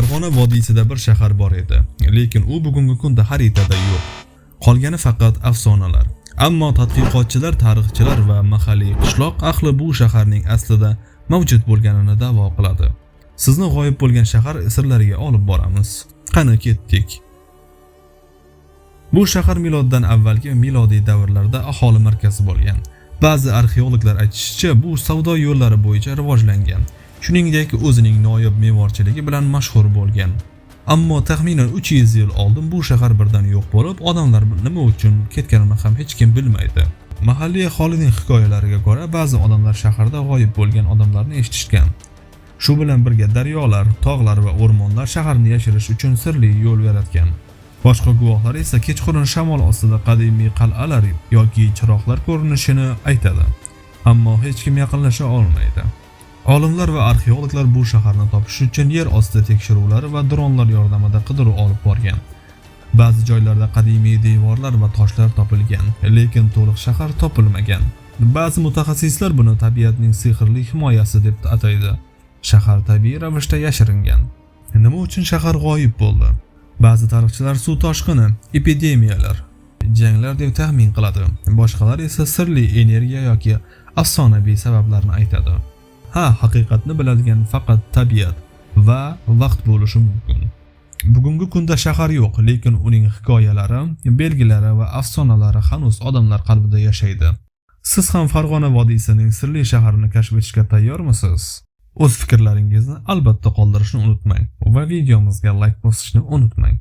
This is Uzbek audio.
Farg'ona vodiysida bir shahar bor edi, lekin u bugungi kunda xaritada yo'q. Qolgani faqat afsonalar. Ammo tadqiqotchilar, tarixchilar va mahalliy qishloq ahli bu shaharning aslida mavjud bo'lganini da'vo qiladi. Sizni g'oyib bo'lgan shahar sirlariga olib boramiz. Qani ketdik. Bu shahar miloddan avvalgi milodiy davrlarda aholi markazi bo'lgan. Ba'zi arxeologlar aytishicha, bu savdo yo'llari bo'yicha rivojlangan. Shuningdek, o'zining noyob me'morchiligi bilan mashhur bo'lgan. Ammo taxminan 300 yil oldin bu shahar birdan yo'q bo'lib, odamlar nima uchun ketganini ham hech kim bilmaydi. Mahalliy aholining hikoyalariga ko'ra, ba'zi odamlar shaharda g'oyib bo'lgan odamlarni eshitishgan. Shu bilan birga daryolar, tog'lar va o'rmonlar shaharni yashirish uchun sirli yo'l yaratgan. Boshqa guvohlar esa kechqurun shamol ostida qadimiy qal'alar yoki chiroqlar ko'rinishini aytadi. Ammo hech kim yaqinlasha olmaydi. Olimlar va arxeologlar bu shaharni topish uchun yer osti tekshiruvlari va dronlar yordamida qidiruv olib borgan. Ba'zi joylarda qadimiy devorlar va toshlar topilgan, lekin to'liq shahar topilmagan. Ba'zi mutaxassislar buni tabiatning sehrli himoyasi deb ataydi. Shahar tabiiy ravishda yashiringan. Nima uchun shahar g'oyib bo'ldi? Ba'zi tarixchilar suv toshqini, epidemiyalar, janglar deb taxmin qiladi. Boshqalar esa sirli energiya yoki afsonaviy sabablarni aytadi. Haqiqatni biladigan faqat tabiat va vaqt bo'lishi mumkin. Bugungi kunda shahar yo'q, lekin uning hikoyalari, belgilari va afsonalari hanuz odamlar qalbida yashaydi. Siz ham Farg'ona vodiysining sirli shaharini kashf etishga tayyormisiz? O'z fikrlaringizni albatta qoldirishni unutmang va videomizga like bosishni unutmang.